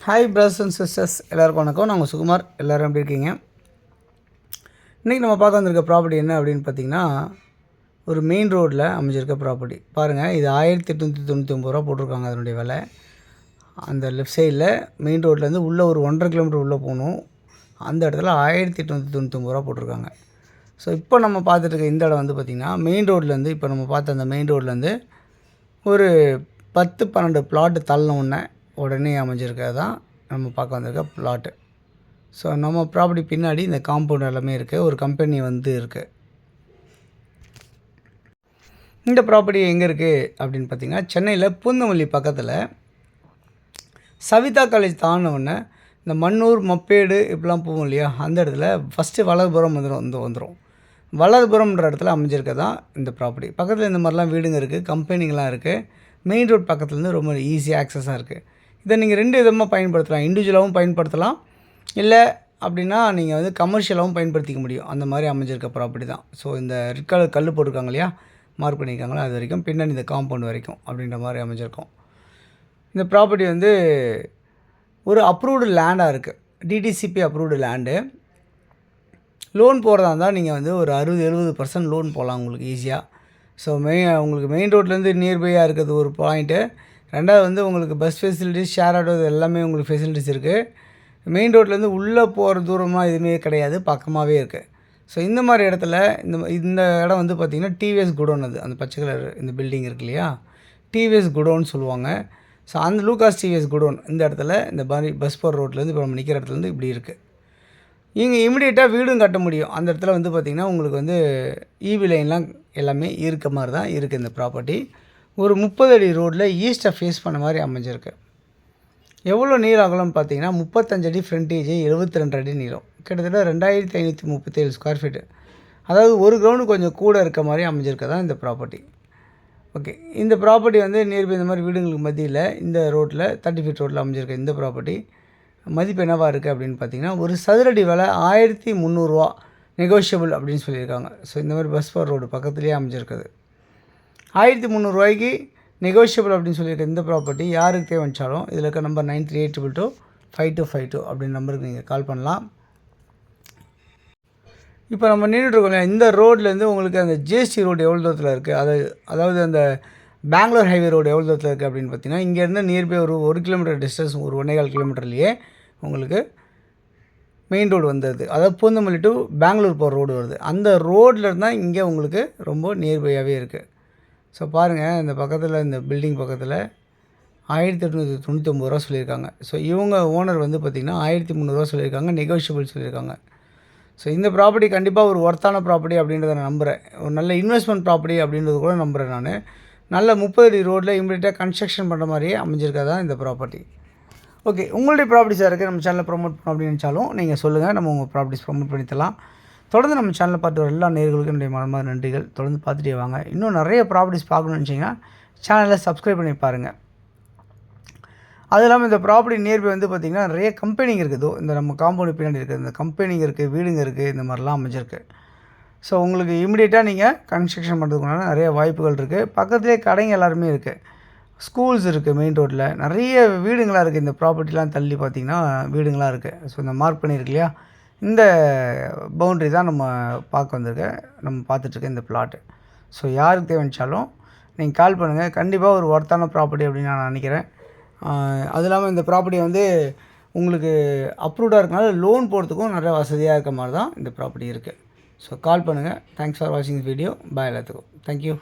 Hi brothers and sisters, எல்லாருக்கும் வணக்கம். நான் உங்கள் சுகுமார். எல்லோரும் எப்படி இருக்கீங்க? இன்றைக்கி நம்ம பார்க்க வந்திருக்க ப்ராப்பர்ட்டி என்ன அப்படின்னு பார்த்தீங்கன்னா, ஒரு மெயின் ரோட்டில் அமைஞ்சிருக்க ப்ராப்பர்ட்டி. பாருங்கள், இது 1899 ரூபா போட்டிருக்காங்க அதனுடைய விலை. அந்த லெஃப்ட் சைடில் மெயின் ரோட்லேருந்து உள்ளே ஒரு 1.5 கிலோமீட்டர் உள்ளே போகணும். அந்த இடத்துல 1899 ரூபா போட்டிருக்காங்க. ஸோ இப்போ நம்ம பார்த்துட்டு இருக்க இந்த இடம் வந்து பார்த்திங்கன்னா, மெயின் ரோட்லேருந்து இப்போ நம்ம பார்த்த அந்த மெயின் ரோட்லேருந்து ஒரு 10-12 பிளாட்டு தள்ளின உடனே அமைஞ்சிருக்கிறது தான் நம்ம பார்க்க வந்திருக்க பிளாட்டு. ஸோ நம்ம ப்ராப்பர்ட்டி பின்னாடி இந்த காம்பவுண்ட் எல்லாமே இருக்குது. ஒரு கம்பெனி வந்து இருக்குது. இந்த ப்ராப்பர்ட்டி எங்கே இருக்குது அப்படின்னு பார்த்திங்கன்னா, சென்னையில் பூந்தமல்லி பக்கத்தில் சவிதா காலேஜ் தாண்டினவுடனே இந்த மன்னூர் மப்பேடு இப்படிலாம் போகும் இல்லையா, அந்த இடத்துல ஃபஸ்ட்டு வலதுபுறம் வந்துடும். வலதுபுரம்ன்ற இடத்துல அமைஞ்சிருக்க தான் இந்த ப்ராப்பர்ட்டி. பக்கத்தில் இந்த மாதிரிலாம் வீடுங்க இருக்குது, கம்பெனிங்கெலாம் இருக்குது. மெயின் ரோட் பக்கத்துலேருந்து ரொம்ப ஈஸியாக ஆக்சஸாக இருக்குது. இதை நீங்கள் 2 விதமாக பயன்படுத்தலாம். இண்டிவிஜுவலாகவும் பயன்படுத்தலாம், இல்லை அப்படின்னா நீங்கள் வந்து கமர்ஷியலாகவும் பயன்படுத்திக்க முடியும். அந்த மாதிரி அமைஞ்சிருக்க ப்ராப்பர்ட்டி தான். ஸோ இந்த ரெட் கலர் கல் போட்டிருக்காங்க இல்லையா, மார்க் பண்ணியிருக்காங்களா, அது வரைக்கும் பின்னாடி இந்த காம்பவுண்ட் வரைக்கும் அப்படின்ற மாதிரி அமைஞ்சிருக்கும். இந்த ப்ராப்பர்ட்டி வந்து ஒரு அப்ரூவ்டு லேண்டாக இருக்குது. DTCP approved land. லோன் போகிறதா இருந்தால் நீங்கள் வந்து ஒரு 60-70% லோன் போகலாம் உங்களுக்கு ஈஸியாக. ஸோ உங்களுக்கு மெயின் ரோட்லேருந்து நியர்பையாக இருக்கிறது ஒரு பாயிண்ட்டு. ரெண்டாவது வந்து உங்களுக்கு பஸ் ஃபெசிலிட்டிஸ், ஷேர் ஆட்டோ எல்லாமே உங்களுக்கு ஃபெசிலிட்டிஸ் இருக்குது. மெயின் ரோட்லேருந்து உள்ளே போகிற தூரமாக எதுவுமே கிடையாது, பக்கமாகவே இருக்குது. ஸோ இந்த மாதிரி இடத்துல இந்த இடம் வந்து பார்த்திங்கன்னா டிவிஎஸ் குடோன். அது அந்த பச்சை கலர் இந்த பில்டிங் இருக்கு இல்லையா, டிவிஎஸ் குடோன்னு சொல்லுவாங்க. ஸோ அந்த லூகாஸ் டிவிஎஸ் குடோன் இந்த இடத்துல இந்த மாதிரி பஸ் போகிற ரோட்லேருந்து இப்போ நம்ம நிற்கிற இடத்துலேருந்து இப்படி இருக்குது. இங்கே இமிடியேட்டாக வீடும் கட்ட முடியும். அந்த இடத்துல வந்து பார்த்திங்கன்னா உங்களுக்கு வந்து ஈபி லைன்லாம் எல்லாமே இருக்க மாதிரி தான் இருக்குது இந்த ப்ராப்பர்ட்டி. ஒரு 30 அடி ரோட்டில் ஈஸ்ட்டை ஃபேஸ் பண்ண மாதிரி அமைஞ்சிருக்கு. எவ்வளோ நீளம் அகலம்னு பார்த்தீங்கன்னா 35 அடி ஃப்ரண்டேஜ், 72 அடி நீளம், கிட்டத்தட்ட 2537 ஸ்கொயர் ஃபீட்டு. அதாவது ஒரு கிரவுண்டு கொஞ்சம் கூட இருக்க மாதிரி அமைஞ்சிருக்க தான் இந்த ப்ராப்பர்ட்டி. ஓகே, இந்த ப்ராப்பர்ட்டி வந்து நியர்பை இந்த மாதிரி வீடுங்களுக்கு மத்தியில் இந்த ரோட்டில் 30 ஃபீட் ரோட்டில் அமைஞ்சிருக்க இந்த ப்ராப்பர்ட்டி மதிப்பு என்னவாக இருக்குது அப்படின்னு பார்த்தீங்கன்னா, ஒரு சதுரடி விலை 1300 ரூபா, நெகோஷியபிள் அப்படின்னு சொல்லியிருக்காங்க. ஸோ இந்த மாதிரி பஸ் பார் ரோடு பக்கத்துலேயே அமைஞ்சிருக்குது. 1300 ரூபாய்க்கு நெகோஷியபிள் அப்படின்னு சொல்லியிருக்க இந்த ப்ராப்பர்ட்டி யாருக்கு தேவைச்சாலும் இதில் இருக்க நம்பர் 9382225252 அப்படின்னு நம்பருக்கு நீங்கள் கால் பண்ணலாம். இப்போ நம்ம நின்றுட்டுருக்கோம் இந்த ரோட்லேருந்து உங்களுக்கு அந்த ஜிஎஸ்டி ரோடு எவ்வளோ தூரத்தில் இருக்குது, அதாவது அந்த பெங்களூர் ஹைவே ரோடு எவ்வளோ தூரத்தில் இருக்குது அப்படின்னு பார்த்தீங்கன்னா, இங்கேருந்து நியர்பை ஒரு 1 கிலோமீட்டர் டிஸ்டன்ஸ், ஒரு 1.25 கிலோமீட்டர்லேயே உங்களுக்கு மெயின் ரோடு வந்தது. அதாவது பூந்தமல்லி டு பெங்களூர் போகிற ரோடு வருது. அந்த ரோட்டில் இருந்தால் இங்கே உங்களுக்கு ரொம்ப நியர்பையாகவே இருக்குது. ஸோ பாருங்கள், இந்த பக்கத்தில் இந்த பில்டிங் பக்கத்தில் 1899 ரூபா சொல்லியிருக்காங்க. ஸோ இவங்க ஓனர் வந்து பார்த்திங்கன்னா 1300 ரூபா சொல்லியிருக்காங்க, நெகோஷியபிள் சொல்லியிருக்காங்க. ஸோ இந்த ப்ராப்பர்ட்டி கண்டிப்பாக ஒரு ஒர்த்தான ப்ராப்பர்ட்டி அப்படின்றத நான் நம்புகிறேன். ஒரு நல்ல இன்வெஸ்ட்மெண்ட் ப்ராப்பர்ட்டி அப்படின்றது கூட நம்புகிறேன் நான். நல்ல 30 அடி ரோட்டில் இமீடியட்டாக கன்ஸ்ட்ரக்ஷன் பண்ணுற மாதிரியே அமைஞ்சிருக்கா தான் இந்த ப்ராப்பர்ட்டி. ஓகே, உங்களுடைய ப்ராப்பர்ட்டிஸாக இருக்குது நம்ம சேனலில் ப்ரொமோட் பண்ணோம் அப்படின்னு நினச்சாலும் நீங்கள் சொல்லுங்கள், நம்ம உங்கள் ப்ராப்பர்ட்டிஸ் ப்ரொமோட் பண்ணி தரலாம். தொடர்ந்து நம்ம சேனலில் பார்த்து வர எல்லா நேயர்களுக்கும் என்னுடைய மனமார்ந்த நன்றிகள். தொடர்ந்து பார்த்துட்டே வாங்க. இன்னும் நிறைய ப்ராப்பர்ட்டிஸ் பார்க்கணும்னு நினச்சிங்கன்னா சேனலை சப்ஸ்கிரைப் பண்ணி பாருங்கள். அது இல்லாமல் இந்த ப்ராப்பர்ட்டி நியர்பை வந்து பார்த்திங்கன்னா நிறைய கம்பெனிங்க இருக்குது. இந்த நம்ம காம்பவுண்ட் பின்னாடி இருக்குது இந்த கம்பெனிங்க இருக்குது, வீடுங்க இருக்குது, இந்த மாதிரிலாம் அமைஞ்சிருக்கு. ஸோ உங்களுக்கு இமிடியேட்டாக நீங்கள் கன்ஸ்ட்ரக்ஷன் பண்ணுறதுக்குனால நிறைய வாய்ப்புகள் இருக்குது. பக்கத்துலேயே கடைங்க எல்லாருமே இருக்குது, ஸ்கூல்ஸ் இருக்குது, மெயின் ரோட்டில் நிறைய வீடுங்களாக இருக்குது. இந்த ப்ராப்பர்ட்டிலாம் தள்ளி பார்த்திங்கன்னா வீடுங்களாக இருக்குது. ஸோ இந்த மார்க் பண்ணியிருக்கு இல்லையா, இந்த பவுண்ட்ரி தான் நம்ம பார்க்க வந்திருக்கேன், நம்ம பார்த்துட்ருக்கேன் இந்த பிளாட்டு. ஸோ யாருக்கு தேவைச்சாலும் நீங்கள் கால் பண்ணுங்கள். கண்டிப்பாக ஒரு ஒர்த்தான ப்ராப்பர்ட்டி அப்படின்னு நான் நினைக்கிறேன். அது இல்லாமல் இந்த ப்ராப்பர்ட்டி வந்து உங்களுக்கு அப்ரூவ்டாக இருக்கனால லோன் போகிறதுக்கும் நிறைய வசதியாக இருக்க மாதிரி தான் இந்த ப்ராப்பர்ட்டி இருக்குது. ஸோ கால் பண்ணுங்கள். தேங்க்ஸ் ஃபார் வாட்சிங் திஸ் வீடியோ. பாய் எல்லாத்துக்கும். தேங்க்யூ.